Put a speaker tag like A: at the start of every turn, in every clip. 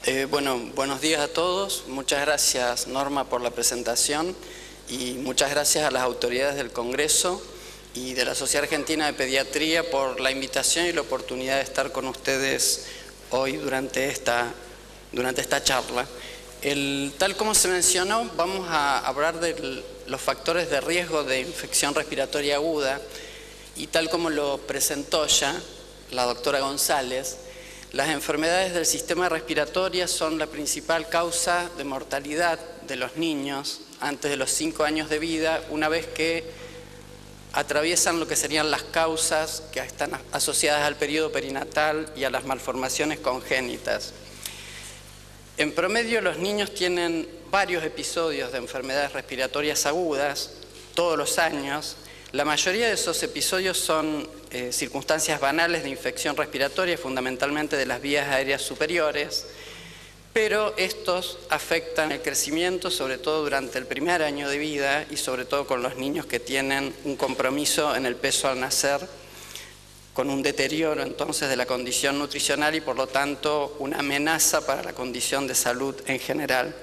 A: Buenos días a todos. Muchas gracias, Norma, por la presentación y muchas gracias a las autoridades del Congreso y de la Sociedad Argentina de Pediatría por la invitación y la oportunidad de estar con ustedes hoy durante esta charla. Tal como se mencionó, vamos a hablar de los factores de riesgo de infección respiratoria aguda y tal como lo presentó ya la doctora González, las enfermedades del sistema respiratorio son la principal causa de mortalidad de los niños antes de los 5 años de vida, una vez que atraviesan lo que serían las causas que están asociadas al periodo perinatal y a las malformaciones congénitas. En promedio, los niños tienen varios episodios de enfermedades respiratorias agudas todos los años. La mayoría de esos episodios son circunstancias banales de infección respiratoria, fundamentalmente de las vías aéreas superiores, pero estos afectan el crecimiento, sobre todo durante el primer año de vida y sobre todo con los niños que tienen un compromiso en el peso al nacer, con un deterioro entonces de la condición nutricional y por lo tanto una amenaza para la condición de salud en general.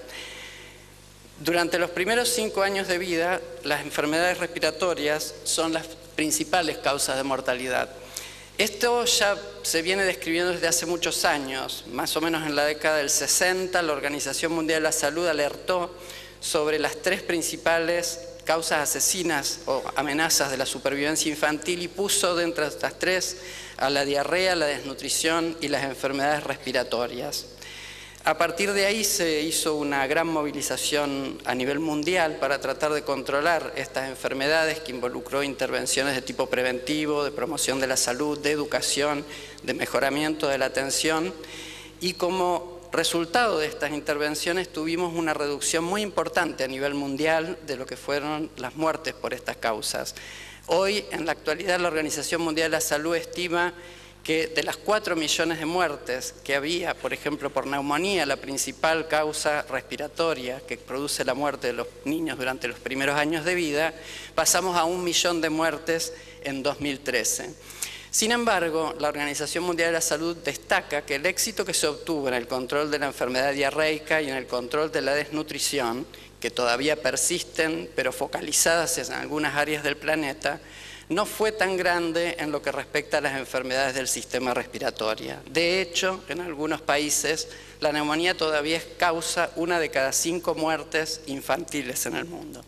A: Durante los primeros 5 años de vida, las enfermedades respiratorias son las principales causas de mortalidad. Esto ya se viene describiendo desde hace muchos años. Más o menos en la década del 60, la Organización Mundial de la Salud alertó sobre las 3 principales causas asesinas o amenazas de la supervivencia infantil y puso dentro de estas 3 a la diarrea, la desnutrición y las enfermedades respiratorias. A partir de ahí se hizo una gran movilización a nivel mundial para tratar de controlar estas enfermedades que involucró intervenciones de tipo preventivo, de promoción de la salud, de educación, de mejoramiento de la atención y como resultado de estas intervenciones tuvimos una reducción muy importante a nivel mundial de lo que fueron las muertes por estas causas. Hoy, en la actualidad, la Organización Mundial de la Salud estima que de las 4 millones de muertes que había, por ejemplo, por neumonía, la principal causa respiratoria que produce la muerte de los niños durante los primeros años de vida, pasamos a 1 millón de muertes en 2013. Sin embargo, la Organización Mundial de la Salud destaca que el éxito que se obtuvo en el control de la enfermedad diarreica y en el control de la desnutrición, que todavía persisten, pero focalizadas en algunas áreas del planeta, no fue tan grande en lo que respecta a las enfermedades del sistema respiratorio. De hecho, en algunos países, la neumonía todavía es causa 1 de cada 5 muertes infantiles en el mundo.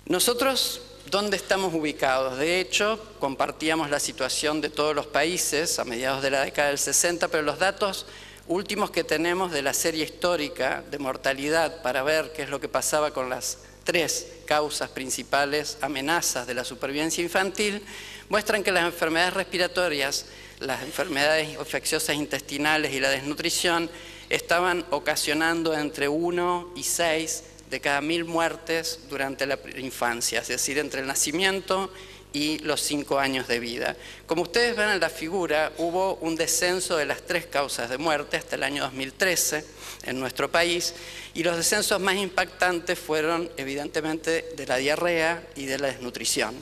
A: Nosotros, ¿dónde estamos ubicados? De hecho, compartíamos la situación de todos los países a mediados de la década del 60, pero los datos últimos que tenemos de la serie histórica de mortalidad para ver qué es lo que pasaba con las 3 causas principales amenazas de la supervivencia infantil, muestran que las enfermedades respiratorias, las enfermedades infecciosas intestinales y la desnutrición estaban ocasionando entre 1 y 6 de cada 1000 muertes durante la infancia, es decir, entre el nacimiento y los 5 años de vida. Como ustedes ven en la figura, hubo un descenso de las 3 causas de muerte hasta el año 2013 en nuestro país y los descensos más impactantes fueron evidentemente de la diarrea y de la desnutrición.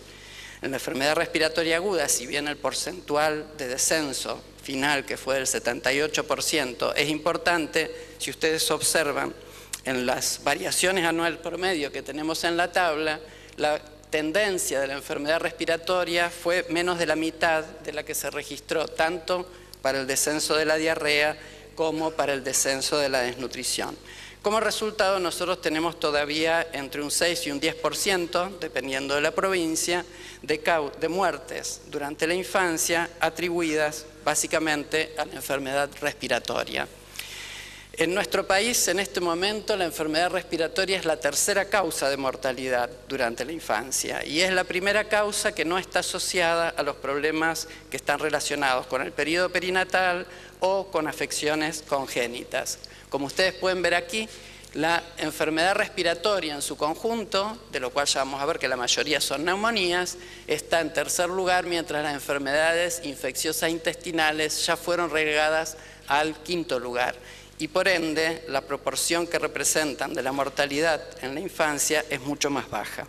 A: En la enfermedad respiratoria aguda, si bien el porcentual de descenso final, que fue del 78%, es importante, si ustedes observan en las variaciones anuales promedio que tenemos en la tabla, la tendencia de la enfermedad respiratoria fue menos de la mitad de la que se registró, tanto para el descenso de la diarrea como para el descenso de la desnutrición. Como resultado, nosotros tenemos todavía entre un 6 y un 10%, dependiendo de la provincia, de muertes durante la infancia atribuidas básicamente a la enfermedad respiratoria. En nuestro país, en este momento, la enfermedad respiratoria es la 3ª causa de mortalidad durante la infancia y es la primera causa que no está asociada a los problemas que están relacionados con el periodo perinatal o con afecciones congénitas. Como ustedes pueden ver aquí, la enfermedad respiratoria en su conjunto, de lo cual ya vamos a ver que la mayoría son neumonías, está en 3er lugar, mientras las enfermedades infecciosas intestinales ya fueron relegadas al 5º lugar. Y por ende, la proporción que representan de la mortalidad en la infancia es mucho más baja.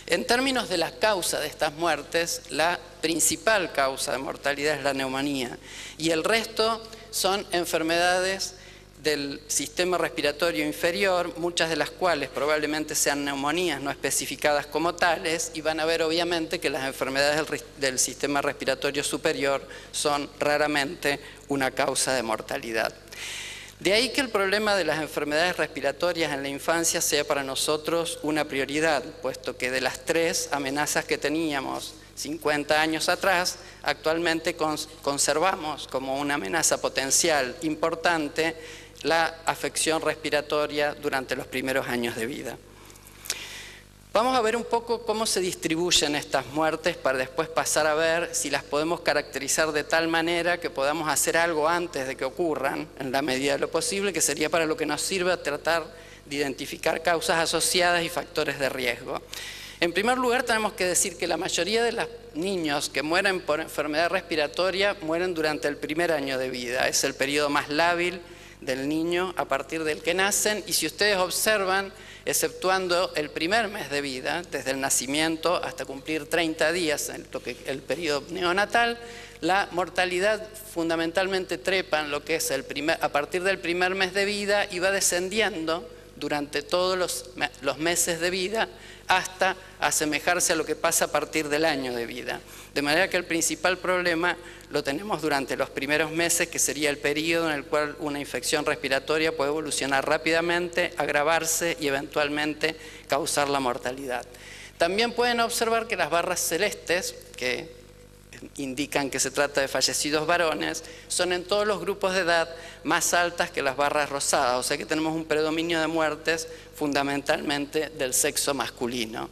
A: En términos de la causa de estas muertes, la principal causa de mortalidad es la neumonía y el resto son enfermedades del sistema respiratorio inferior, muchas de las cuales probablemente sean neumonías no especificadas como tales, y van a ver obviamente que las enfermedades del sistema respiratorio superior son raramente una causa de mortalidad. De ahí que el problema de las enfermedades respiratorias en la infancia sea para nosotros una prioridad, puesto que de las 3 amenazas que teníamos 50 años atrás, actualmente conservamos como una amenaza potencial importante la afección respiratoria durante los primeros años de vida. Vamos a ver un poco cómo se distribuyen estas muertes para después pasar a ver si las podemos caracterizar de tal manera que podamos hacer algo antes de que ocurran, en la medida de lo posible, que sería para lo que nos sirve a tratar de identificar causas asociadas y factores de riesgo. En primer lugar, tenemos que decir que la mayoría de los niños que mueren por enfermedad respiratoria mueren durante el primer año de vida. Es el periodo más lábil del niño a partir del que nacen, y si ustedes observan, exceptuando el primer mes de vida, desde el nacimiento hasta cumplir 30 días, el periodo neonatal, la mortalidad fundamentalmente trepa en lo que es a partir del primer mes de vida y va descendiendo durante todos los meses de vida hasta asemejarse a lo que pasa a partir del año de vida. De manera que el principal problema lo tenemos durante los primeros meses, que sería el periodo en el cual una infección respiratoria puede evolucionar rápidamente, agravarse y eventualmente causar la mortalidad. También pueden observar que las barras celestes, que indican que se trata de fallecidos varones, son en todos los grupos de edad más altas que las barras rosadas, o sea que tenemos un predominio de muertes fundamentalmente del sexo masculino.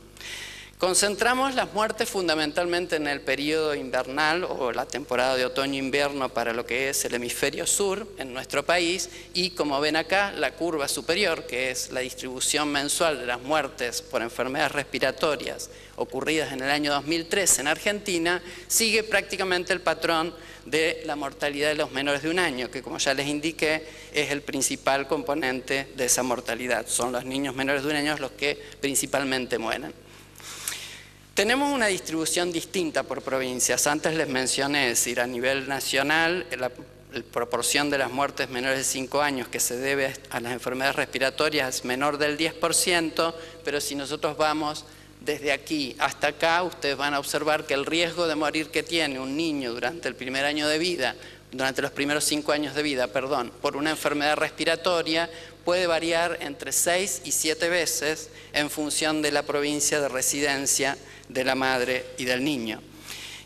A: Concentramos las muertes fundamentalmente en el periodo invernal o la temporada de otoño-invierno para lo que es el hemisferio sur en nuestro país, y como ven acá, la curva superior, que es la distribución mensual de las muertes por enfermedades respiratorias ocurridas en el año 2013 en Argentina, sigue prácticamente el patrón de la mortalidad de los menores de un año, que como ya les indiqué es el principal componente de esa mortalidad. Son los niños menores de un año los que principalmente mueren. Tenemos una distribución distinta por provincias. Antes les mencioné, es decir, a nivel nacional, la proporción de las muertes menores de 5 años que se debe a las enfermedades respiratorias es menor del 10%, pero si nosotros vamos desde aquí hasta acá, ustedes van a observar que el riesgo de morir que tiene un niño durante el primer año de vida, durante los primeros 5 años de vida, por una enfermedad respiratoria, puede variar entre 6 y 7 veces en función de la provincia de residencia de la madre y del niño.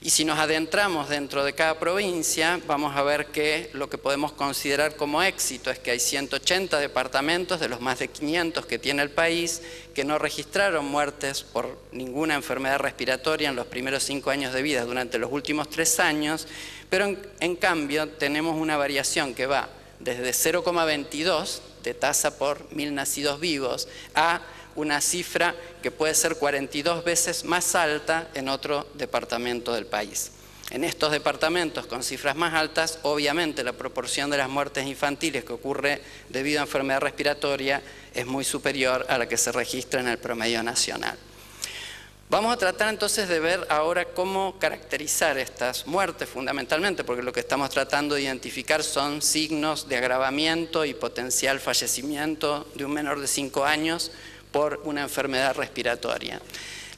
A: Y si nos adentramos dentro de cada provincia, vamos a ver que lo que podemos considerar como éxito es que hay 180 departamentos de los más de 500 que tiene el país que no registraron muertes por ninguna enfermedad respiratoria en los primeros 5 años de vida durante los últimos 3 años, pero en cambio tenemos una variación que va desde 0,22 de tasa por 1000 nacidos vivos a una cifra que puede ser 42 veces más alta en otro departamento del país. En estos departamentos con cifras más altas, obviamente la proporción de las muertes infantiles que ocurre debido a enfermedad respiratoria es muy superior a la que se registra en el promedio nacional. Vamos a tratar entonces de ver ahora cómo caracterizar estas muertes fundamentalmente, porque lo que estamos tratando de identificar son signos de agravamiento y potencial fallecimiento de un menor de 5 años por una enfermedad respiratoria.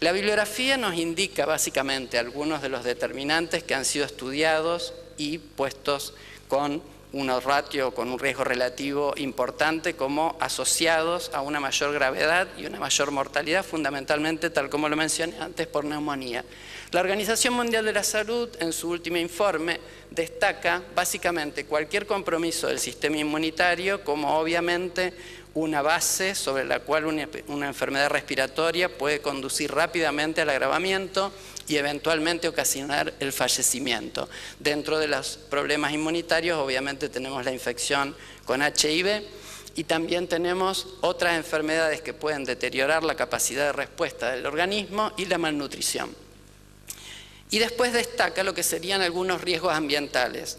A: La bibliografía nos indica básicamente algunos de los determinantes que han sido estudiados y puestos con una ratio, con un riesgo relativo importante como asociados a una mayor gravedad y una mayor mortalidad, fundamentalmente, tal como lo mencioné antes, por neumonía. La Organización Mundial de la Salud, en su último informe, destaca básicamente cualquier compromiso del sistema inmunitario como obviamente una base sobre la cual una enfermedad respiratoria puede conducir rápidamente al agravamiento y eventualmente ocasionar el fallecimiento. Dentro de los problemas inmunitarios, obviamente tenemos la infección con HIV y también tenemos otras enfermedades que pueden deteriorar la capacidad de respuesta del organismo y la malnutrición. Y después destaca lo que serían algunos riesgos ambientales.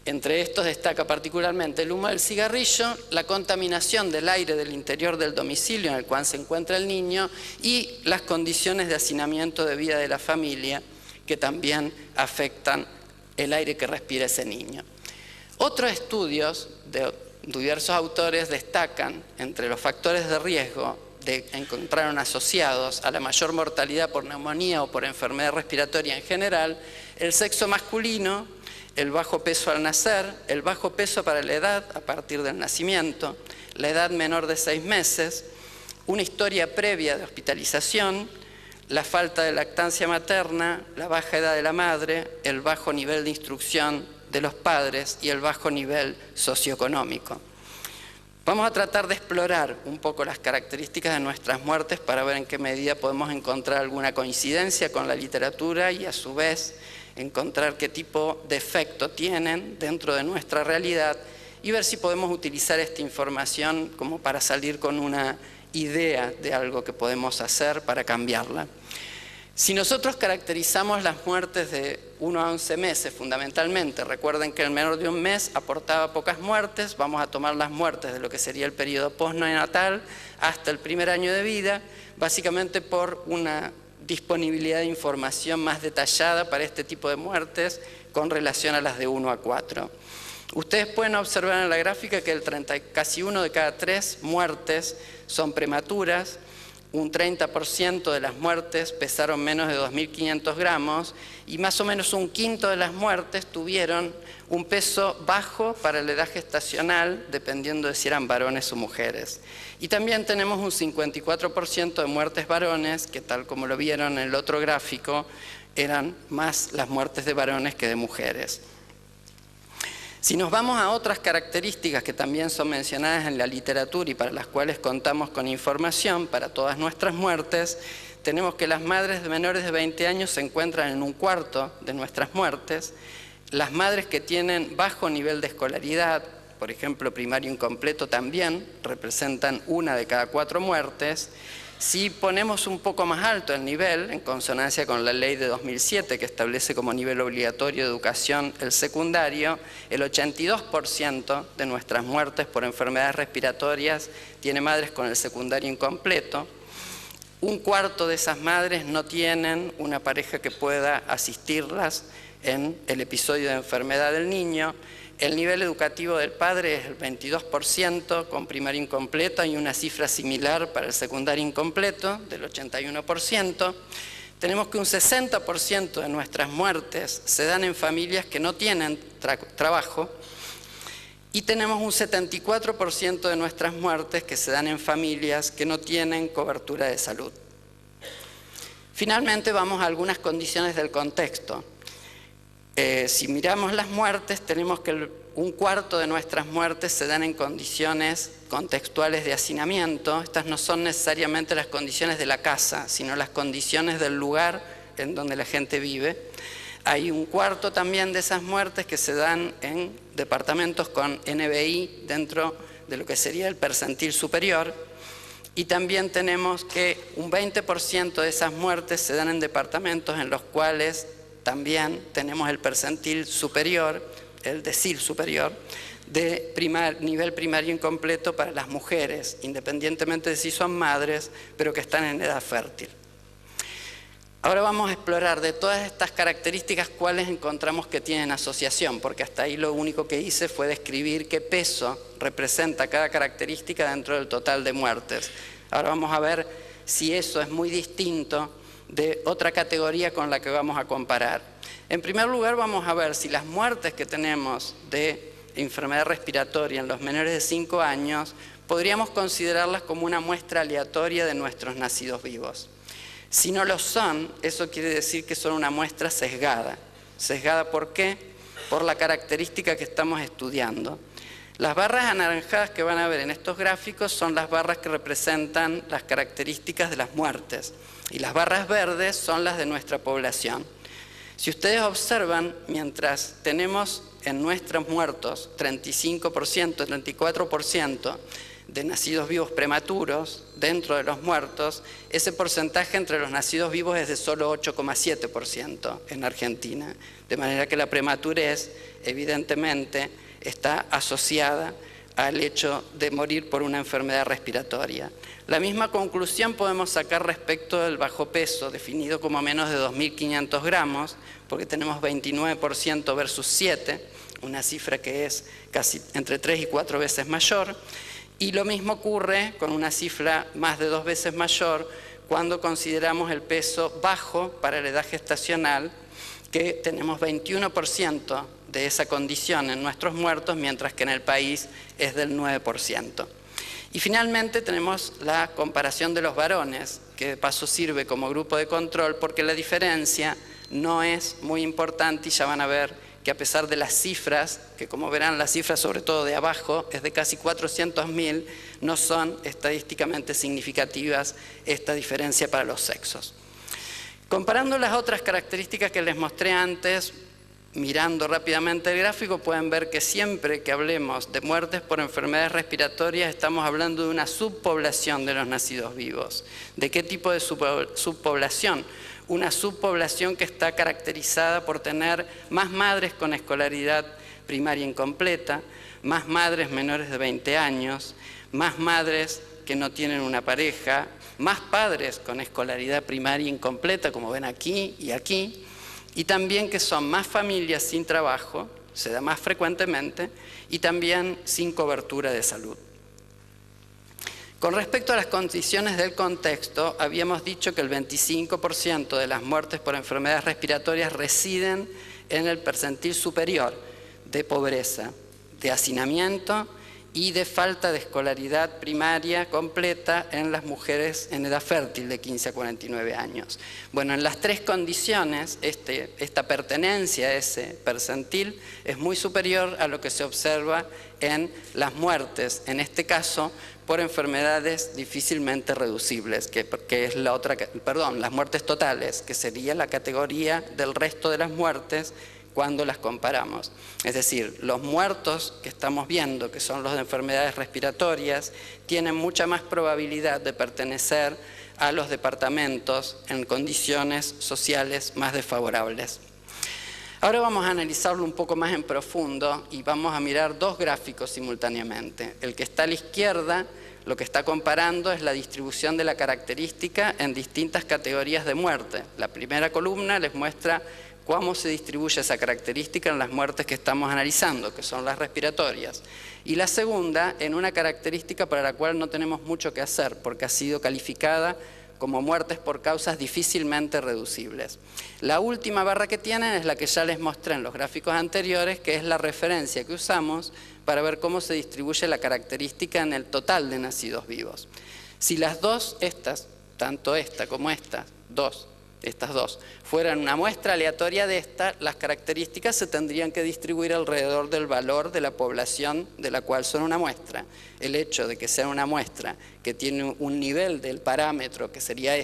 A: Entre estos destaca particularmente el humo del cigarrillo, la contaminación del aire del interior del domicilio en el cual se encuentra el niño y las condiciones de hacinamiento de vida de la familia que también afectan el aire que respira ese niño. Otros estudios de diversos autores destacan entre los factores de riesgo de encontraron asociados a la mayor mortalidad por neumonía o por enfermedad respiratoria en general, el sexo masculino, el bajo peso al nacer, el bajo peso para la edad a partir del nacimiento, la edad menor de 6 meses, una historia previa de hospitalización, la falta de lactancia materna, la baja edad de la madre, el bajo nivel de instrucción de los padres y el bajo nivel socioeconómico. Vamos a tratar de explorar un poco las características de nuestras muertes para ver en qué medida podemos encontrar alguna coincidencia con la literatura y a su vez encontrar qué tipo de efecto tienen dentro de nuestra realidad y ver si podemos utilizar esta información como para salir con una idea de algo que podemos hacer para cambiarla. Si nosotros caracterizamos las muertes de 1 a 11 meses fundamentalmente, recuerden que el menor de un mes aportaba pocas muertes, vamos a tomar las muertes de lo que sería el periodo postneonatal hasta el primer año de vida, básicamente por una disponibilidad de información más detallada para este tipo de muertes con relación a las de 1 a 4. Ustedes pueden observar en la gráfica que casi 1 de cada 3 muertes son prematuras, un 30% de las muertes pesaron menos de 2.500 gramos y más o menos un quinto de las muertes tuvieron un peso bajo para la edad gestacional, dependiendo de si eran varones o mujeres. Y también tenemos un 54% de muertes varones, que tal como lo vieron en el otro gráfico, eran más las muertes de varones que de mujeres. Si nos vamos a otras características que también son mencionadas en la literatura y para las cuales contamos con información para todas nuestras muertes, tenemos que las madres de menores de 20 años se encuentran en un cuarto de nuestras muertes, las madres que tienen bajo nivel de escolaridad, por ejemplo primario incompleto también, representan 1 de cada 4 muertes. Si ponemos un poco más alto el nivel, en consonancia con la ley de 2007 que establece como nivel obligatorio de educación el secundario, el 82% de nuestras muertes por enfermedades respiratorias tiene madres con el secundario incompleto. Un cuarto de esas madres no tienen una pareja que pueda asistirlas en el episodio de enfermedad del niño. El nivel educativo del padre es el 22% con primaria incompleta y una cifra similar para el secundario incompleto del 81%. Tenemos que un 60% de nuestras muertes se dan en familias que no tienen trabajo y tenemos un 74% de nuestras muertes que se dan en familias que no tienen cobertura de salud. Finalmente vamos a algunas condiciones del contexto. Si miramos las muertes, tenemos que un cuarto de nuestras muertes se dan en condiciones contextuales de hacinamiento. Estas no son necesariamente las condiciones de la casa, sino las condiciones del lugar en donde la gente vive. Hay un cuarto también de esas muertes que se dan en departamentos con NBI dentro de lo que sería el percentil superior. Y también tenemos que un 20% de esas muertes se dan en departamentos en los cuales también tenemos el percentil superior, el decil superior, de nivel primario incompleto para las mujeres, independientemente de si son madres, pero que están en edad fértil. Ahora vamos a explorar de todas estas características cuáles encontramos que tienen asociación, porque hasta ahí lo único que hice fue describir qué peso representa cada característica dentro del total de muertes. Ahora vamos a ver si eso es muy distinto de otra categoría con la que vamos a comparar. En primer lugar vamos a ver si las muertes que tenemos de enfermedad respiratoria en los menores de 5 años podríamos considerarlas como una muestra aleatoria de nuestros nacidos vivos. Si no lo son, eso quiere decir que son una muestra sesgada. ¿Sesgada por qué? Por la característica que estamos estudiando. Las barras anaranjadas que van a ver en estos gráficos son las barras que representan las características de las muertes y las barras verdes son las de nuestra población. Si ustedes observan, mientras tenemos en nuestros muertos 35%, 34% de nacidos vivos prematuros dentro de los muertos, ese porcentaje entre los nacidos vivos es de solo 8,7% en Argentina. De manera que la prematurez, evidentemente, está asociada al hecho de morir por una enfermedad respiratoria. La misma conclusión podemos sacar respecto del bajo peso, definido como menos de 2.500 gramos, porque tenemos 29% versus 7%, una cifra que es casi entre 3 y 4 veces mayor, y lo mismo ocurre con una cifra más de 2 veces mayor cuando consideramos el peso bajo para la edad gestacional, que tenemos 21% de esa condición en nuestros muertos, mientras que en el país es del 9%. Y finalmente tenemos la comparación de los varones, que de paso sirve como grupo de control porque la diferencia no es muy importante y ya van a ver que a pesar de las cifras, que como verán las cifras sobre todo de abajo es de casi 400.000, no son estadísticamente significativas esta diferencia para los sexos. Comparando las otras características que les mostré antes, mirando rápidamente el gráfico, pueden ver que siempre que hablemos de muertes por enfermedades respiratorias estamos hablando de una subpoblación de los nacidos vivos. ¿De qué tipo de subpoblación? Una subpoblación que está caracterizada por tener más madres con escolaridad primaria incompleta, más madres menores de 20 años, más madres que no tienen una pareja, más padres con escolaridad primaria incompleta, como ven aquí y aquí, y también que son más familias sin trabajo, se da más frecuentemente, y también sin cobertura de salud. Con respecto a las condiciones del contexto, habíamos dicho que el 25% de las muertes por enfermedades respiratorias residen en el percentil superior de pobreza, de hacinamiento y de falta de escolaridad primaria completa en las mujeres en edad fértil de 15 a 49 años. Bueno, en las tres condiciones, esta pertenencia a ese percentil es muy superior a lo que se observa en las muertes, en este caso por enfermedades difícilmente reducibles, que es la otra, perdón, las muertes totales, que sería la categoría del resto de las muertes cuando las comparamos. Es decir, los muertos que estamos viendo, que son los de enfermedades respiratorias, tienen mucha más probabilidad de pertenecer a los departamentos en condiciones sociales más desfavorables. Ahora vamos a analizarlo un poco más en profundo y vamos a mirar dos gráficos simultáneamente. El que está a la izquierda, lo que está comparando es la distribución de la característica en distintas categorías de muerte. La primera columna les muestra cómo se distribuye esa característica en las muertes que estamos analizando, que son las respiratorias. Y la segunda, en una característica para la cual no tenemos mucho que hacer, porque ha sido calificada como muertes por causas difícilmente reducibles. La última barra que tienen es la que ya les mostré en los gráficos anteriores, que es la referencia que usamos para ver cómo se distribuye la característica en el total de nacidos vivos. Si las dos, tanto esta como estas dos, fueran una muestra aleatoria de las características se tendrían que distribuir alrededor del valor de la población de la cual son una muestra. El hecho de que sea una muestra que tiene un nivel del parámetro, que sería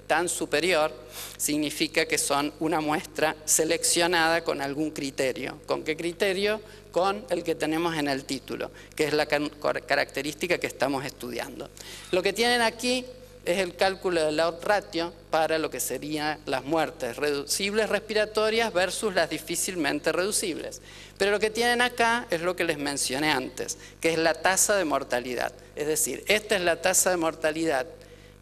A: tan superior, significa que son una muestra seleccionada con algún criterio. ¿Con qué criterio? Con el que tenemos en el título, que es la característica que estamos estudiando. Lo que tienen aquí es el cálculo del odds ratio para lo que serían las muertes reducibles respiratorias versus las difícilmente reducibles. Pero lo que tienen acá es lo que les mencioné antes, que es la tasa de mortalidad. Es decir, esta es la tasa de mortalidad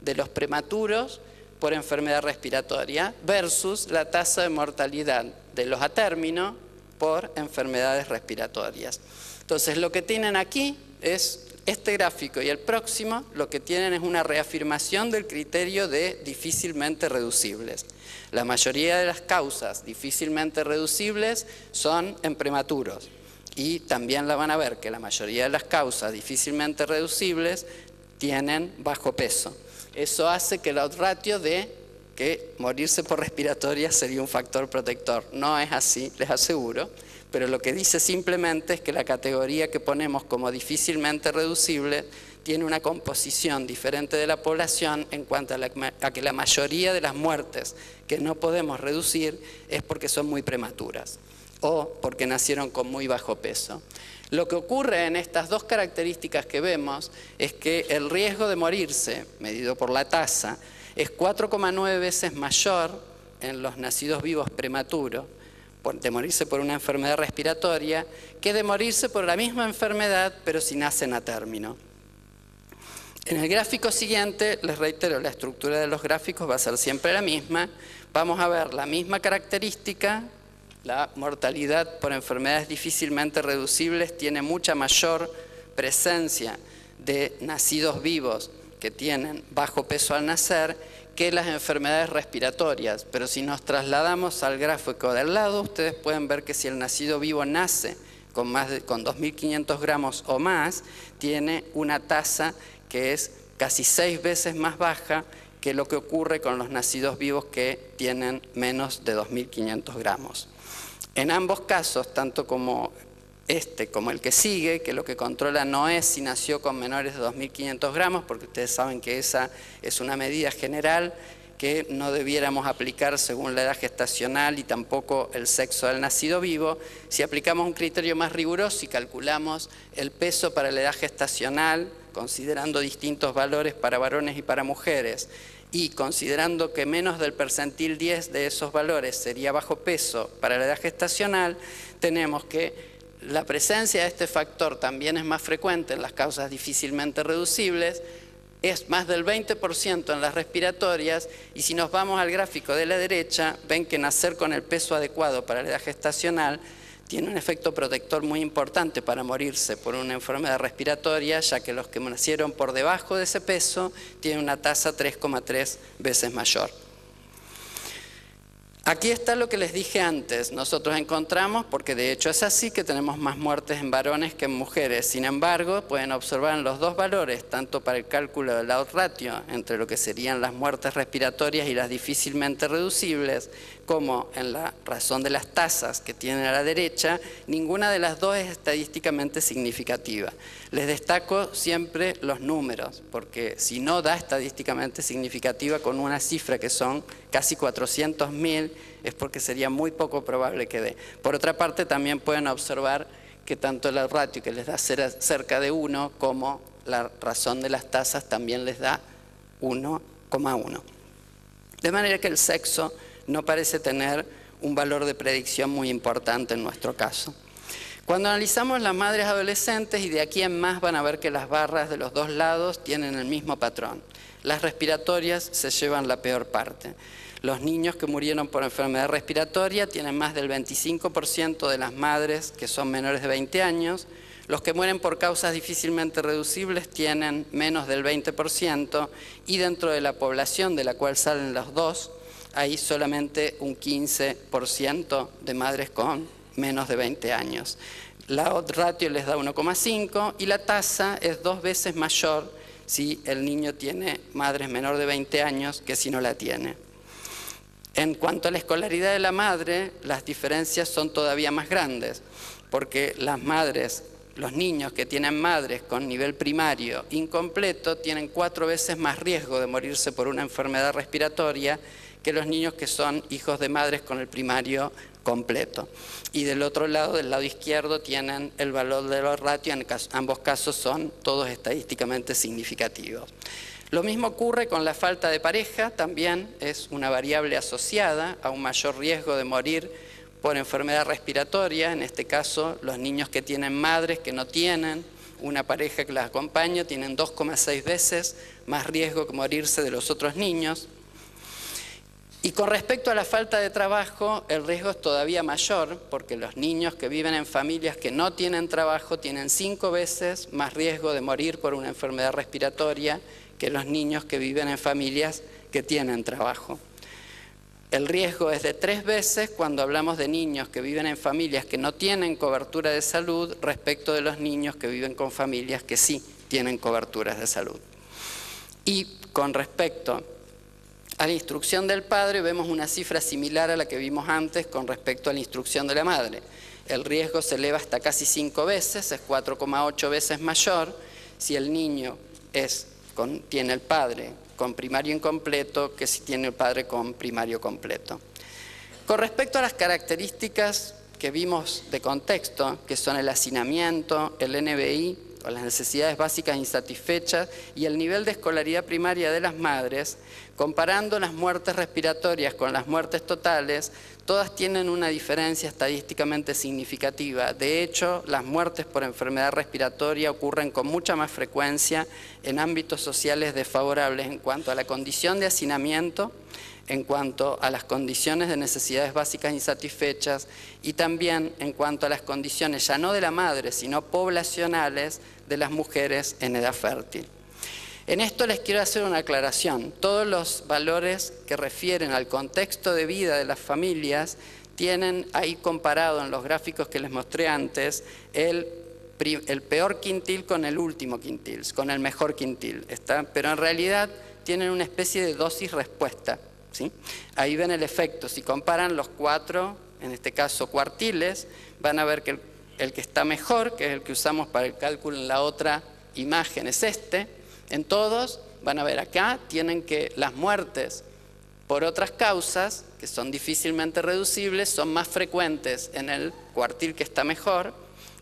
A: de los prematuros por enfermedad respiratoria versus la tasa de mortalidad de los a término por enfermedades respiratorias. Entonces, lo que tienen aquí es este gráfico y el próximo, lo que tienen es una reafirmación del criterio de difícilmente reducibles. La mayoría de las causas difícilmente reducibles son en prematuros y también la van a ver que la mayoría de las causas difícilmente reducibles tienen bajo peso. Eso hace que el odds ratio de que morirse por respiratoria sería un factor protector. No es así, les aseguro. Pero lo que dice simplemente es que la categoría que ponemos como difícilmente reducible tiene una composición diferente de la población en cuanto a que la mayoría de las muertes que no podemos reducir es porque son muy prematuras o porque nacieron con muy bajo peso. Lo que ocurre en estas dos características que vemos es que el riesgo de morirse, medido por la tasa, es 4,9 veces mayor en los nacidos vivos prematuros, de morirse por una enfermedad respiratoria, que de morirse por la misma enfermedad, pero si nacen a término. En el gráfico siguiente, les reitero, la estructura de los gráficos va a ser siempre la misma. Vamos a ver la misma característica la mortalidad por enfermedades difícilmente reducibles tiene mucha mayor presencia de nacidos vivos que tienen bajo peso al nacer que las enfermedades respiratorias. Pero si nos trasladamos al gráfico del lado, ustedes pueden ver que si el nacido vivo nace con 2.500 gramos o más, tiene una tasa que es casi 6 veces más baja que lo que ocurre con los nacidos vivos que tienen menos de 2.500 gramos. En ambos casos, tanto como este como el que sigue, que lo que controla no es si nació con menores de 2.500 gramos, porque ustedes saben que esa es una medida general que no debiéramos aplicar según la edad gestacional y tampoco el sexo del nacido vivo. Si aplicamos un criterio más riguroso y calculamos el peso para la edad gestacional, considerando distintos valores para varones y para mujeres, y considerando que menos del percentil 10 de esos valores sería bajo peso para la edad gestacional, tenemos que la presencia de este factor también es más frecuente en las causas difícilmente reducibles, es más del 20% en las respiratorias, y si nos vamos al gráfico de la derecha, ven que nacer con el peso adecuado para la edad gestacional tiene un efecto protector muy importante para morirse por una enfermedad respiratoria, ya que los que nacieron por debajo de ese peso tienen una tasa 3,3 veces mayor. Aquí está lo que les dije antes. Nosotros encontramos, porque de hecho es así, que tenemos más muertes en varones que en mujeres. Sin embargo, pueden observar en los dos valores, tanto para el cálculo del odds ratio, entre lo que serían las muertes respiratorias y las difícilmente reducibles, como en la razón de las tasas que tienen a la derecha, ninguna de las dos es estadísticamente significativa. Les destaco siempre los números, porque si no da estadísticamente significativa con una cifra que son casi 400.000, es porque sería muy poco probable que dé. Por otra parte, también pueden observar que tanto el ratio, que les da cerca de 1, como la razón de las tasas también les da 1,1. De manera que el sexo no parece tener un valor de predicción muy importante en nuestro caso. Cuando analizamos las madres adolescentes, y de aquí en más van a ver que las barras de los dos lados tienen el mismo patrón. Las respiratorias se llevan la peor parte. Los niños que murieron por enfermedad respiratoria tienen más del 25% de las madres que son menores de 20 años. Los que mueren por causas difícilmente reducibles tienen menos del 20%, y dentro de la población de la cual salen los dos, hay solamente un 15% de madres con menos de 20 años. La odds ratio les da 1,5 y la tasa es 2 veces mayor si el niño tiene madres menor de 20 años que si no la tiene. En cuanto a la escolaridad de la madre, las diferencias son todavía más grandes, porque las madres, los niños que tienen madres con nivel primario incompleto tienen 4 veces más riesgo de morirse por una enfermedad respiratoria que los niños que son hijos de madres con el primario completo. Y del otro lado, del lado izquierdo, tienen el valor de los ratios, en ambos casos son todos estadísticamente significativos. Lo mismo ocurre con la falta de pareja, también es una variable asociada a un mayor riesgo de morir por enfermedad respiratoria. En este caso, los niños que tienen madres que no tienen una pareja que las acompaña tienen 2,6 veces más riesgo que morirse de los otros niños. Y con respecto a la falta de trabajo, el riesgo es todavía mayor, porque los niños que viven en familias que no tienen trabajo tienen 5 veces más riesgo de morir por una enfermedad respiratoria que los niños que viven en familias que tienen trabajo. El riesgo es de 3 veces cuando hablamos de niños que viven en familias que no tienen cobertura de salud respecto de los niños que viven con familias que sí tienen coberturas de salud. Y con respecto a la instrucción del padre, vemos una cifra similar a la que vimos antes con respecto a la instrucción de la madre. El riesgo se eleva hasta casi 5 veces, es 4,8 veces mayor si el niño tiene el padre con primario incompleto que si tiene el padre con primario completo. Con respecto a las características que vimos de contexto, que son el hacinamiento, el NBI, o las necesidades básicas insatisfechas, y el nivel de escolaridad primaria de las madres, comparando las muertes respiratorias con las muertes totales, todas tienen una diferencia estadísticamente significativa. De hecho, las muertes por enfermedad respiratoria ocurren con mucha más frecuencia en ámbitos sociales desfavorables en cuanto a la condición de hacinamiento, en cuanto a las condiciones de necesidades básicas insatisfechas y también en cuanto a las condiciones ya no de la madre, sino poblacionales de las mujeres en edad fértil. En esto les quiero hacer una aclaración. Todos los valores que refieren al contexto de vida de las familias tienen ahí comparado en los gráficos que les mostré antes el peor quintil con el último quintil, con el mejor quintil, ¿está? Pero en realidad tienen una especie de dosis-respuesta, ¿sí? Ahí ven el efecto. Si comparan los 4, en este caso cuartiles, van a ver que el que está mejor, que es el que usamos para el cálculo en la otra imagen, es este. En todos van a ver acá, tienen que las muertes por otras causas, que son difícilmente reducibles, son más frecuentes en el cuartil que está mejor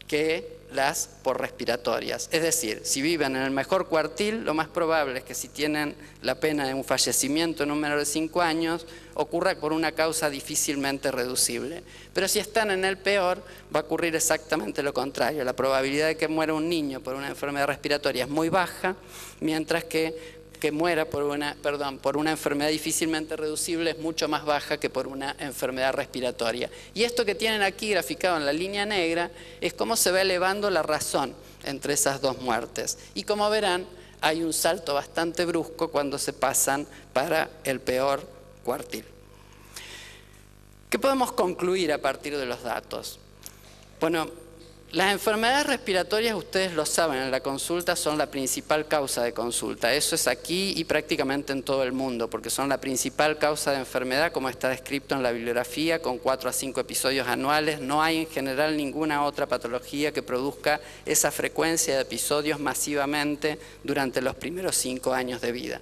A: que las por respiratorias. Es decir, si viven en el mejor cuartil, lo más probable es que si tienen la pena de un fallecimiento en un menor de 5 años, ocurra por una causa difícilmente reducible. Pero si están en el peor, va a ocurrir exactamente lo contrario. La probabilidad de que muera un niño por una enfermedad respiratoria es muy baja, mientras que muera por una enfermedad difícilmente reducible es mucho más baja que por una enfermedad respiratoria. Y esto que tienen aquí graficado en la línea negra es cómo se va elevando la razón entre esas dos muertes. Y como verán, hay un salto bastante brusco cuando se pasan para el peor cuartil. ¿Qué podemos concluir a partir de los datos? Bueno, las enfermedades respiratorias, ustedes lo saben, en la consulta son la principal causa de consulta. Eso es aquí y prácticamente en todo el mundo, porque son la principal causa de enfermedad, como está descrito en la bibliografía, con 4 a 5 episodios anuales. No hay en general ninguna otra patología que produzca esa frecuencia de episodios masivamente durante los primeros 5 años de vida.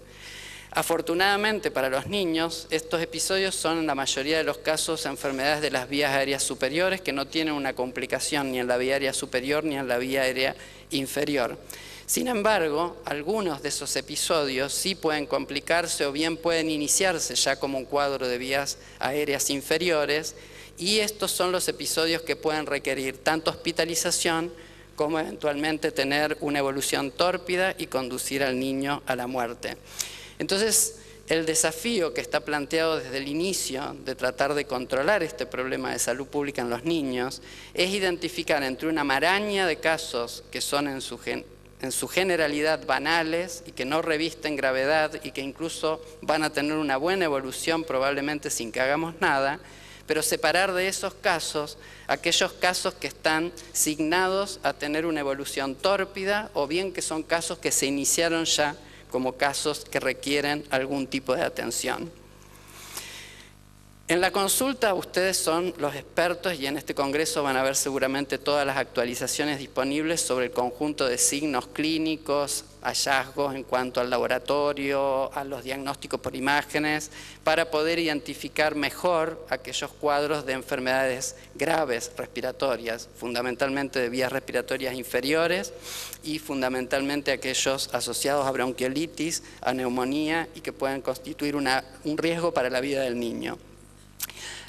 A: Afortunadamente para los niños, estos episodios son en la mayoría de los casos enfermedades de las vías aéreas superiores que no tienen una complicación ni en la vía aérea superior ni en la vía aérea inferior. Sin embargo, algunos de esos episodios sí pueden complicarse o bien pueden iniciarse ya como un cuadro de vías aéreas inferiores, y estos son los episodios que pueden requerir tanto hospitalización como eventualmente tener una evolución tórpida y conducir al niño a la muerte. Entonces, el desafío que está planteado desde el inicio de tratar de controlar este problema de salud pública en los niños es identificar entre una maraña de casos que son en su generalidad banales y que no revisten gravedad y que incluso van a tener una buena evolución probablemente sin que hagamos nada, pero separar de esos casos aquellos casos que están signados a tener una evolución tórpida o bien que son casos que se iniciaron ya como casos que requieren algún tipo de atención. En la consulta ustedes son los expertos y en este congreso van a ver seguramente todas las actualizaciones disponibles sobre el conjunto de signos clínicos, hallazgos en cuanto al laboratorio, a los diagnósticos por imágenes, para poder identificar mejor aquellos cuadros de enfermedades graves respiratorias, fundamentalmente de vías respiratorias inferiores y fundamentalmente aquellos asociados a bronquiolitis, a neumonía y que pueden constituir un riesgo para la vida del niño.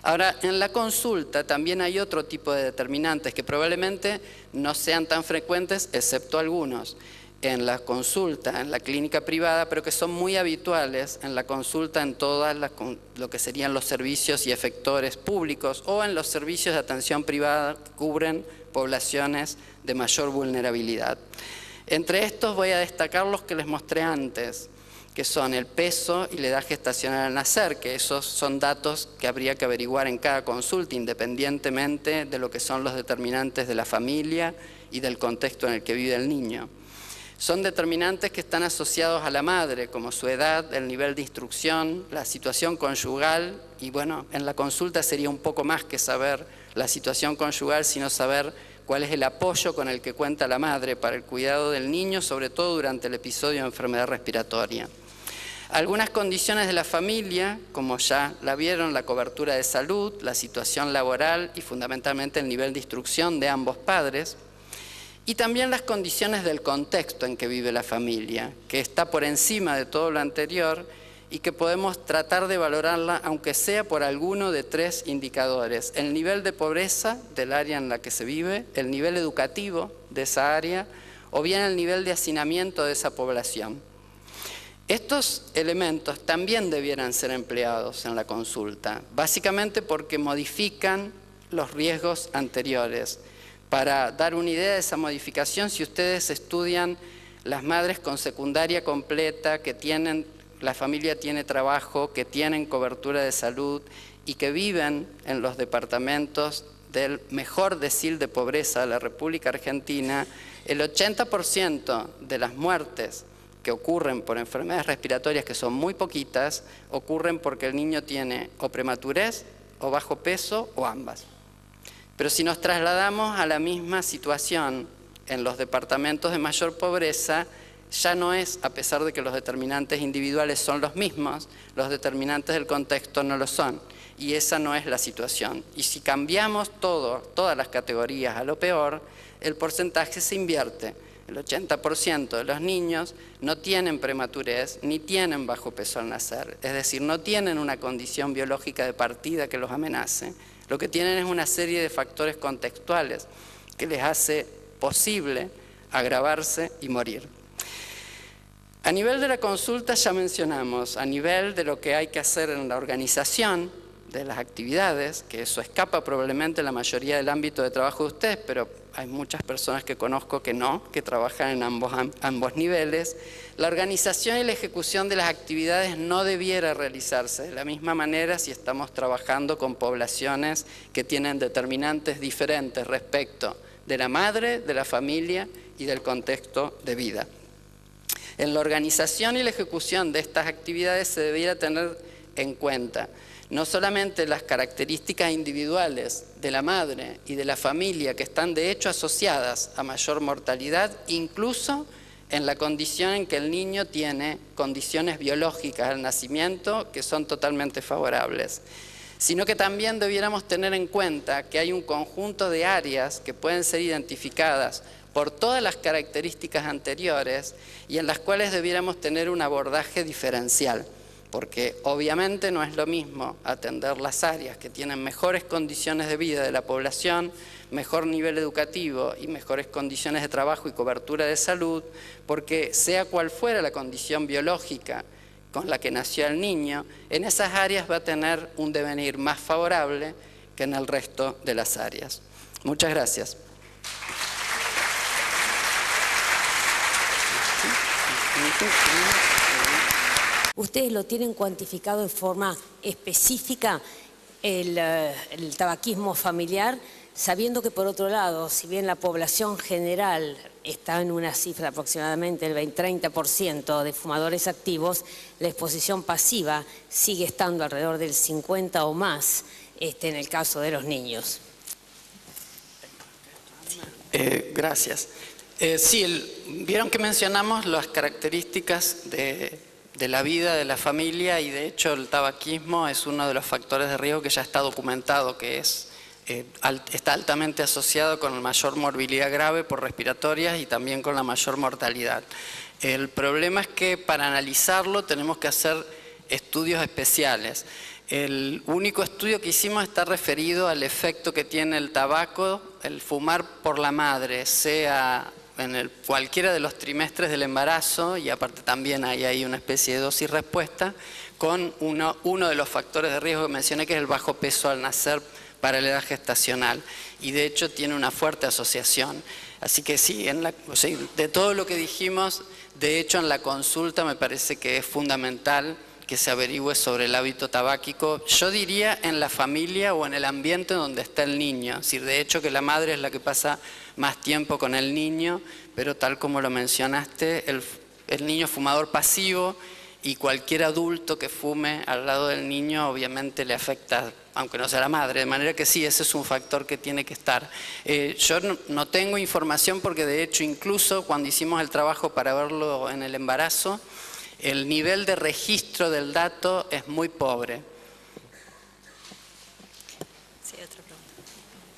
A: Ahora, en la consulta también hay otro tipo de determinantes que probablemente no sean tan frecuentes, excepto algunos, en la consulta, en la clínica privada, pero que son muy habituales en la consulta en todas lo que serían los servicios y efectores públicos o en los servicios de atención privada que cubren poblaciones de mayor vulnerabilidad. Entre estos voy a destacar los que les mostré antes, que son el peso y la edad gestacional al nacer, que esos son datos que habría que averiguar en cada consulta, independientemente de lo que son los determinantes de la familia y del contexto en el que vive el niño. Son determinantes que están asociados a la madre, como su edad, el nivel de instrucción, la situación conyugal, y bueno, en la consulta sería un poco más que saber la situación conyugal, sino saber cuál es el apoyo con el que cuenta la madre para el cuidado del niño, sobre todo durante el episodio de enfermedad respiratoria. Algunas condiciones de la familia, como ya la vieron, la cobertura de salud, la situación laboral y fundamentalmente el nivel de instrucción de ambos padres, y también las condiciones del contexto en que vive la familia, que está por encima de todo lo anterior y que podemos tratar de valorarla, aunque sea por alguno de 3 indicadores: el nivel de pobreza del área en la que se vive, el nivel educativo de esa área o bien el nivel de hacinamiento de esa población. Estos elementos también debieran ser empleados en la consulta, básicamente porque modifican los riesgos anteriores. Para dar una idea de esa modificación, si ustedes estudian las madres con secundaria completa, que tienen, la familia tiene trabajo, que tienen cobertura de salud y que viven en los departamentos del mejor decil de pobreza de la República Argentina, el 80% de las muertes que ocurren por enfermedades respiratorias, que son muy poquitas, ocurren porque el niño tiene o prematurez o bajo peso o ambas. Pero si nos trasladamos a la misma situación en los departamentos de mayor pobreza, ya no es, a pesar de que los determinantes individuales son los mismos, los determinantes del contexto no lo son. Y esa no es la situación. Y si cambiamos todas las categorías a lo peor, el porcentaje se invierte. El 80% de los niños no tienen prematurez ni tienen bajo peso al nacer. Es decir, no tienen una condición biológica de partida que los amenace. Lo que tienen es una serie de factores contextuales que les hace posible agravarse y morir. A nivel de la consulta ya mencionamos, a nivel de lo que hay que hacer en la organización de las actividades, que eso escapa probablemente en la mayoría del ámbito de trabajo de ustedes, pero hay muchas personas que conozco que no, que trabajan en ambos niveles. La organización y la ejecución de las actividades no debiera realizarse de la misma manera si estamos trabajando con poblaciones que tienen determinantes diferentes respecto de la madre, de la familia y del contexto de vida. En la organización y la ejecución de estas actividades se debiera tener en cuenta no solamente las características individuales de la madre y de la familia que están de hecho asociadas a mayor mortalidad, incluso en la condición en que el niño tiene condiciones biológicas al nacimiento que son totalmente favorables, sino que también debiéramos tener en cuenta que hay un conjunto de áreas que pueden ser identificadas por todas las características anteriores y en las cuales debiéramos tener un abordaje diferencial. Porque obviamente no es lo mismo atender las áreas que tienen mejores condiciones de vida de la población, mejor nivel educativo y mejores condiciones de trabajo y cobertura de salud, porque sea cual fuera la condición biológica con la que nació el niño, en esas áreas va a tener un devenir más favorable que en el resto de las áreas. Muchas gracias.
B: ¿Ustedes lo tienen cuantificado de forma específica el tabaquismo familiar, sabiendo que por otro lado, si bien la población general está en una cifra aproximadamente del 20-30% de fumadores activos, la exposición pasiva sigue estando alrededor del 50% o más en el caso de los niños?
A: Gracias. Sí, vieron que mencionamos las características de la vida de la familia y de hecho el tabaquismo es uno de los factores de riesgo que ya está documentado, que está altamente asociado con la mayor morbilidad grave por respiratorias y también con la mayor mortalidad. El problema es que para analizarlo tenemos que hacer estudios especiales. El único estudio que hicimos está referido al efecto que tiene el tabaco, el fumar por la madre, sea en cualquiera de los trimestres del embarazo, y aparte también hay ahí una especie de dosis-respuesta, con uno de los factores de riesgo que mencioné, que es el bajo peso al nacer para la edad gestacional. Y de hecho tiene una fuerte asociación. Así que sí, de todo lo que dijimos, de hecho en la consulta me parece que es fundamental que se averigüe sobre el hábito tabáquico, yo diría en la familia o en el ambiente donde está el niño. Es decir, de hecho que la madre es la que pasa más tiempo con el niño, pero tal como lo mencionaste, el niño fumador pasivo y cualquier adulto que fume al lado del niño obviamente le afecta, aunque no sea la madre, de manera que sí, ese es un factor que tiene que estar. Yo no tengo información porque de hecho incluso cuando hicimos el trabajo para verlo en el embarazo, el nivel de registro del dato es muy pobre.
B: Sí, otra pregunta.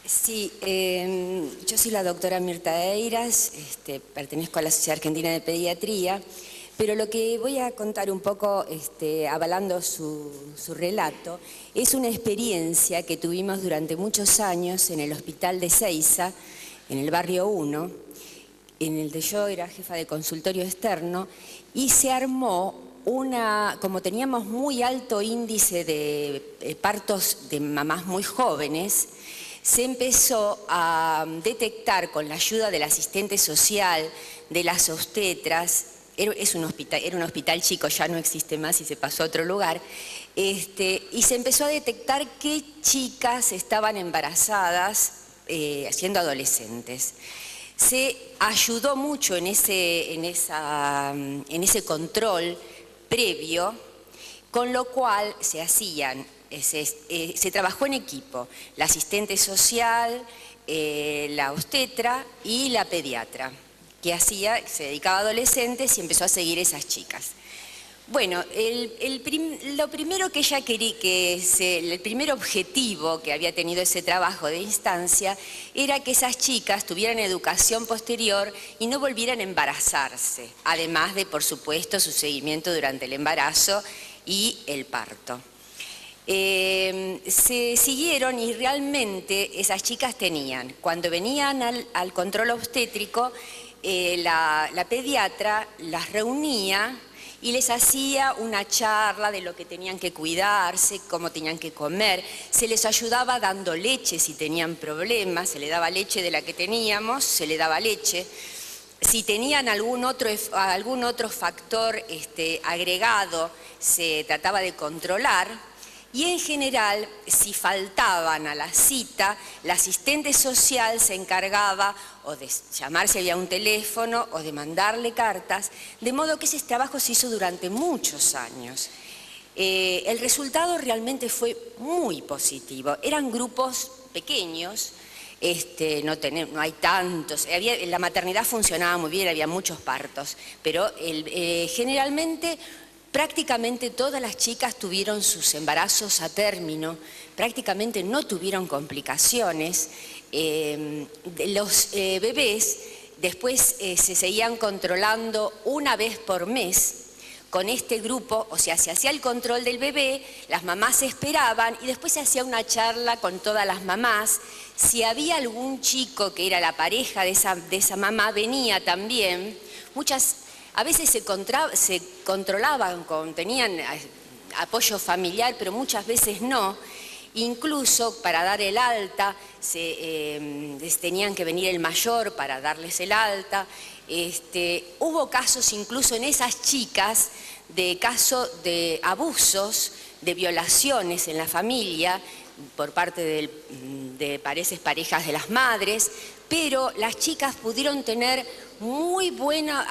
C: Sí, yo soy la doctora Mirta Eiras, pertenezco a la Sociedad Argentina de Pediatría, pero lo que voy a contar un poco, avalando su relato, es una experiencia que tuvimos durante muchos años en el Hospital de Ezeiza, en el barrio 1, en el que yo era jefa de consultorio externo, y se armó como teníamos muy alto índice de partos de mamás muy jóvenes, se empezó a detectar con la ayuda del asistente social, de las obstetras, era un hospital chico, ya no existe más y se pasó a otro lugar, y se empezó a detectar qué chicas estaban embarazadas siendo adolescentes. Se ayudó mucho en ese control previo, con lo cual se trabajó en equipo, la asistente social, la obstetra y la pediatra, que se dedicaba a adolescentes y empezó a seguir esas chicas. Bueno, lo primero que ella quería, el primer objetivo que había tenido ese trabajo de instancia era que esas chicas tuvieran educación posterior y no volvieran a embarazarse, además de, por supuesto, su seguimiento durante el embarazo y el parto. Se siguieron y realmente esas chicas tenían, cuando venían al control obstétrico, la pediatra las reunía y les hacía una charla de lo que tenían que cuidarse, cómo tenían que comer. Se les ayudaba dando leche si tenían problemas, se le daba leche de la que teníamos, se le daba leche. Si tenían algún otro factor agregado, se trataba de controlar. Y en general, si faltaban a la cita, la asistente social se encargaba o de llamar si había un teléfono o de mandarle cartas, de modo que ese trabajo se hizo durante muchos años. El resultado realmente fue muy positivo. Eran grupos pequeños, no hay tantos. La maternidad funcionaba muy bien, había muchos partos, pero generalmente prácticamente todas las chicas tuvieron sus embarazos a término, prácticamente no tuvieron complicaciones. Los bebés después se seguían controlando una vez por mes con este grupo, o sea, se hacía el control del bebé, las mamás esperaban y después se hacía una charla con todas las mamás. Si había algún chico que era la pareja de esa mamá, venía también. A veces se controlaban, tenían apoyo familiar, pero muchas veces no. Incluso para dar el alta, tenían que venir el mayor para darles el alta. Hubo casos incluso en esas chicas de abusos, de violaciones en la familia por parte de parejas de las madres, pero las chicas pudieron tener muy buena,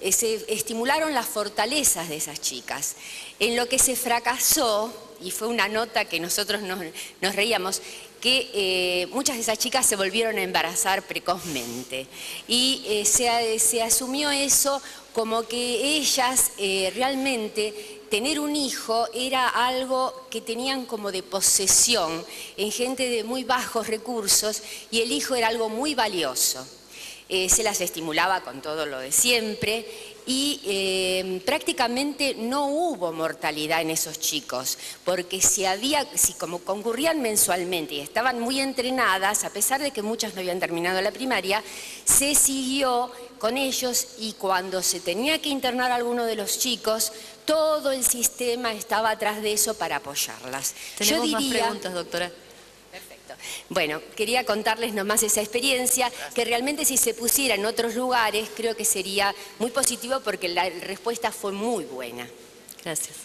C: estimularon las fortalezas de esas chicas. En lo que se fracasó, y fue una nota que nosotros nos reíamos, que muchas de esas chicas se volvieron a embarazar precozmente. Y se asumió eso como que ellas realmente tener un hijo era algo que tenían como de posesión en gente de muy bajos recursos y el hijo era algo muy valioso. Se las estimulaba con todo lo de siempre y prácticamente no hubo mortalidad en esos chicos, porque si como concurrían mensualmente y estaban muy entrenadas, a pesar de que muchas no habían terminado la primaria, se siguió con ellos y cuando se tenía que internar a alguno de los chicos, todo el sistema estaba atrás de eso para apoyarlas.
D: Tenemos más preguntas, doctora.
C: Perfecto. Bueno, quería contarles nomás esa experiencia, que realmente si se pusiera en otros lugares creo que sería muy positivo porque la respuesta fue muy buena.
D: Gracias.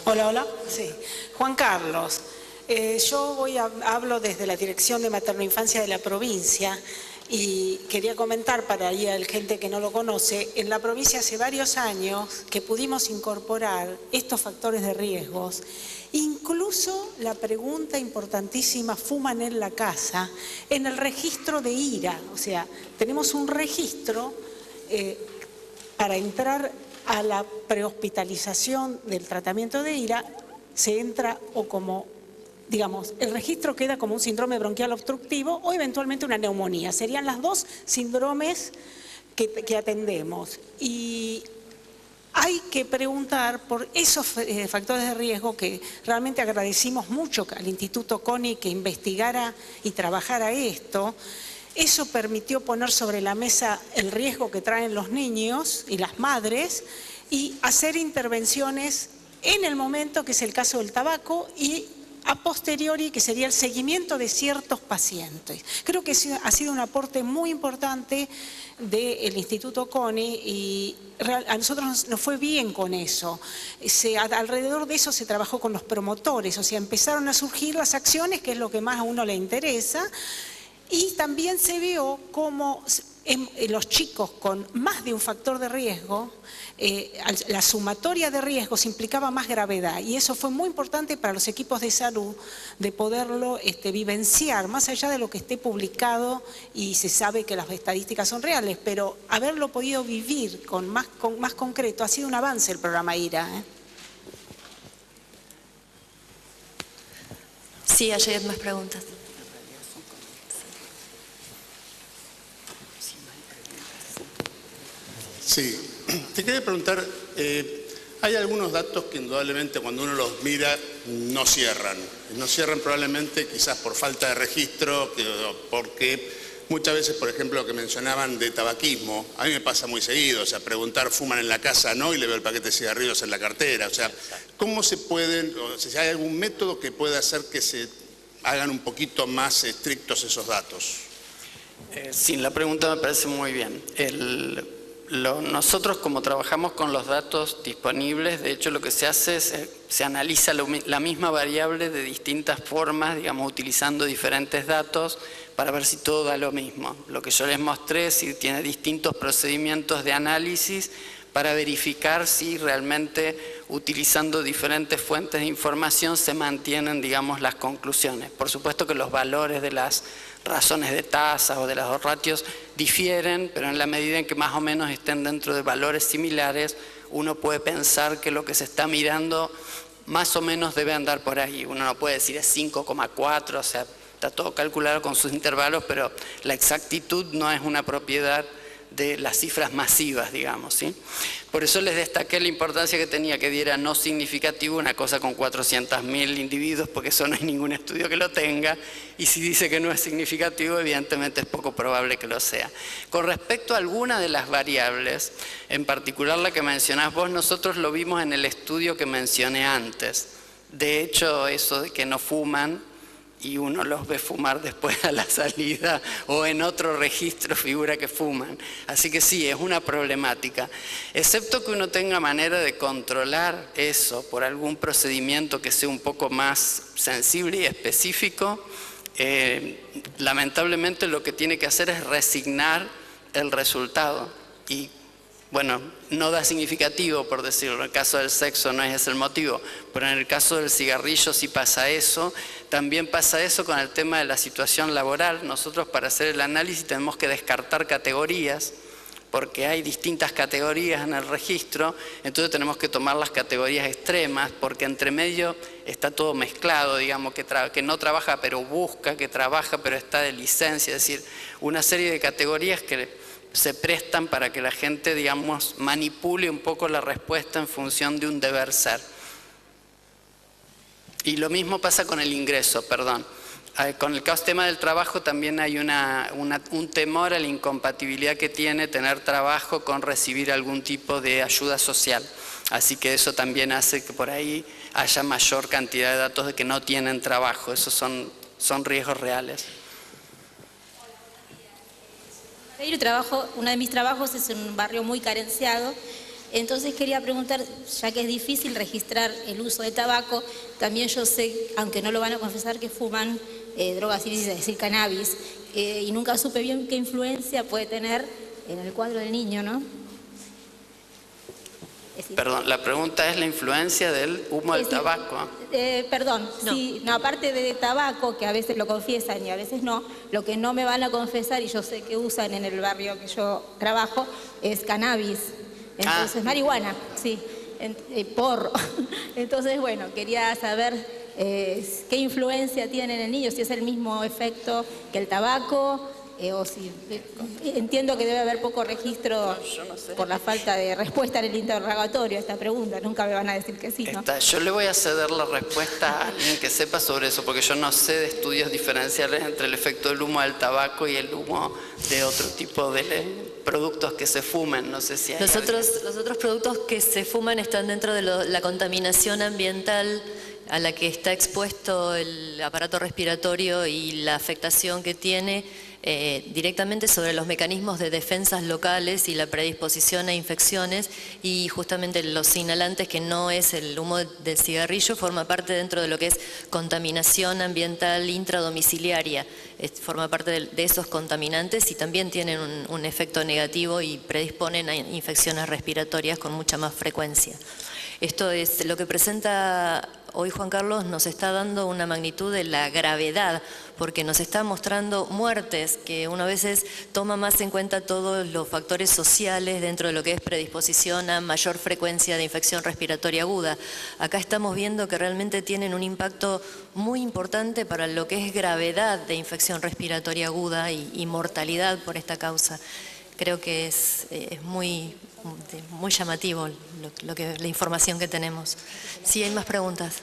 E: Hola. Sí. Juan Carlos, yo hablo desde la Dirección de Materno-Infancia de la provincia y quería comentar para ahí a la gente que no lo conoce, en la provincia hace varios años que pudimos incorporar estos factores de riesgos, incluso la pregunta importantísima, ¿fuman en la casa?, en el registro de IRA. O sea, tenemos un registro para entrar a la prehospitalización del tratamiento de IRA, se entra o como, digamos, el registro queda como un síndrome bronquial obstructivo o eventualmente una neumonía. Serían las dos síndromes que atendemos. Y hay que preguntar por esos factores de riesgo que realmente agradecimos mucho al Instituto CONI que investigara y trabajara esto. Eso permitió poner sobre la mesa el riesgo que traen los niños y las madres y hacer intervenciones en el momento, que es el caso del tabaco, y a posteriori, que sería el seguimiento de ciertos pacientes. Creo que ha sido un aporte muy importante del Instituto CONI y a nosotros nos fue bien con eso. Alrededor de eso se trabajó con los promotores, o sea, empezaron a surgir las acciones, que es lo que más a uno le interesa, y también se vio cómo los chicos con más de un factor de riesgo, la sumatoria de riesgos implicaba más gravedad, y eso fue muy importante para los equipos de salud de poderlo vivenciar, más allá de lo que esté publicado, y se sabe que las estadísticas son reales, pero haberlo podido vivir con más concreto ha sido un avance el programa IRA.
D: Sí, allí hay más preguntas.
F: Sí, te quería preguntar, hay algunos datos que indudablemente cuando uno los mira no cierran. No cierran probablemente quizás por falta de registro, porque muchas veces, por ejemplo, lo que mencionaban de tabaquismo, a mí me pasa muy seguido, o sea, preguntar, ¿fuman en la casa? No, y le veo el paquete de cigarrillos en la cartera. O sea, ¿cómo se pueden, o sea, si hay algún método que pueda hacer que se hagan un poquito más estrictos esos datos?
A: Sí, la pregunta me parece muy bien. Nosotros, como trabajamos con los datos disponibles, de hecho lo que se hace es se analiza la misma variable de distintas formas, digamos, utilizando diferentes datos para ver si todo da lo mismo. Lo que yo les mostré es si tiene distintos procedimientos de análisis para verificar si realmente utilizando diferentes fuentes de información se mantienen, digamos, las conclusiones. Por supuesto que los valores de las razones de tasa o de los ratios difieren, pero en la medida en que más o menos estén dentro de valores similares, uno puede pensar que lo que se está mirando más o menos debe andar por ahí. Uno no puede decir es 5,4, o sea, está todo calculado con sus intervalos, pero la exactitud no es una propiedad de las cifras masivas, digamos, ¿sí? Por eso les destaqué la importancia que tenía que diera no significativo una cosa con 400.000 individuos, porque eso no hay ningún estudio que lo tenga, y si dice que no es significativo, evidentemente es poco probable que lo sea. Con respecto a alguna de las variables, en particular la que mencionás vos, nosotros lo vimos en el estudio que mencioné antes. De hecho, eso de que no fuman, y uno los ve fumar después a la salida o en otro registro figura que fuman. Así que sí, es una problemática. Excepto que uno tenga manera de controlar eso por algún procedimiento que sea un poco más sensible y específico, lamentablemente lo que tiene que hacer es resignar el resultado. Y bueno, no da significativo, por decirlo. En el caso del sexo no es ese el motivo, pero en el caso del cigarrillo sí pasa eso. También pasa eso con el tema de la situación laboral. Nosotros, para hacer el análisis, tenemos que descartar categorías, porque hay distintas categorías en el registro, entonces tenemos que tomar las categorías extremas, porque entre medio está todo mezclado, digamos, que no trabaja pero busca, que trabaja pero está de licencia, es decir, una serie de categorías que se prestan para que la gente, digamos, manipule un poco la respuesta en función de un deber ser. Y lo mismo pasa con el ingreso, perdón. Con el tema del trabajo también hay un temor a la incompatibilidad que tiene tener trabajo con recibir algún tipo de ayuda social. Así que eso también hace que por ahí haya mayor cantidad de datos de que no tienen trabajo. Esos son riesgos reales.
G: Uno de mis trabajos es en un barrio muy carenciado, entonces quería preguntar, ya que es difícil registrar el uso de tabaco, también yo sé, aunque no lo van a confesar, que fuman drogas ilícitas, es decir, cannabis, y nunca supe bien qué influencia puede tener en el cuadro del niño, ¿no?
A: Perdón, la pregunta es la influencia del humo del tabaco.
G: Perdón,
D: no.
G: Sí, no, aparte de tabaco, que a veces lo confiesan y a veces no, lo que no me van a confesar, y yo sé que usan en el barrio que yo trabajo, es cannabis. Entonces, marihuana, sí, porro. Entonces, bueno, quería saber qué influencia tiene en el niño, si es el mismo efecto que el tabaco, o si, entiendo que debe haber poco registro por la falta de respuesta en el interrogatorio a esta pregunta. Nunca me van a decir que sí, ¿no?
A: Yo le voy a ceder la respuesta a alguien que sepa sobre eso, porque yo no sé de estudios diferenciales entre el efecto del humo del tabaco y el humo de otro tipo de productos que se fumen. No sé si hay
D: los otros productos que se fuman están dentro de la contaminación ambiental a la que está expuesto el aparato respiratorio y la afectación que tiene directamente sobre los mecanismos de defensas locales y la predisposición a infecciones, y justamente los inhalantes, que no es el humo del cigarrillo, forma parte dentro de lo que es contaminación ambiental intradomiciliaria, forma parte de esos contaminantes y también tienen un efecto negativo y predisponen a infecciones respiratorias con mucha más frecuencia. Esto es lo que presenta hoy Juan Carlos, nos está dando una magnitud de la gravedad, porque nos está mostrando muertes, que uno a veces toma más en cuenta todos los factores sociales dentro de lo que es predisposición a mayor frecuencia de infección respiratoria aguda. Acá estamos viendo que realmente tienen un impacto muy importante para lo que es gravedad de infección respiratoria aguda y mortalidad por esta causa. Creo que es muy llamativo la información que tenemos. ¿Sí hay más preguntas?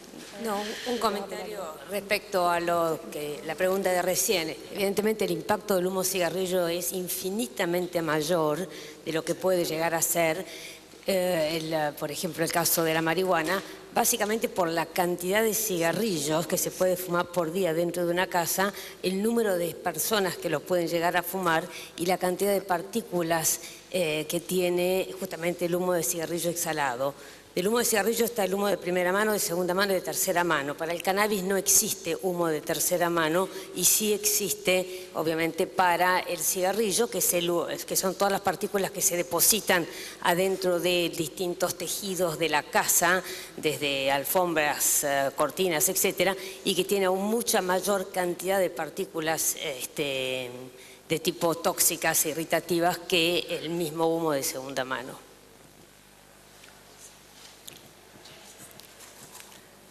B: No, un comentario respecto a la pregunta de recién. Evidentemente el impacto del humo cigarrillo es infinitamente mayor de lo que puede llegar a ser, por ejemplo, el caso de la marihuana, básicamente por la cantidad de cigarrillos que se puede fumar por día dentro de una casa, el número de personas que lo pueden llegar a fumar y la cantidad de partículas que tiene justamente el humo de cigarrillo exhalado. Del humo de cigarrillo está el humo de primera mano, de segunda mano y de tercera mano. Para el cannabis no existe humo de tercera mano y sí existe, obviamente, para el cigarrillo, que son todas las partículas que se depositan adentro de distintos tejidos de la casa, desde alfombras, cortinas, etcétera, y que tiene aún mucha mayor cantidad de partículas de tipo tóxicas e irritativas que el mismo humo de segunda mano.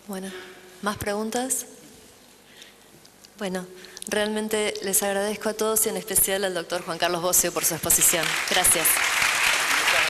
D: Bueno, ¿más preguntas? Bueno, realmente les agradezco a todos y en especial al doctor Juan Carlos Bossio por su exposición. Gracias.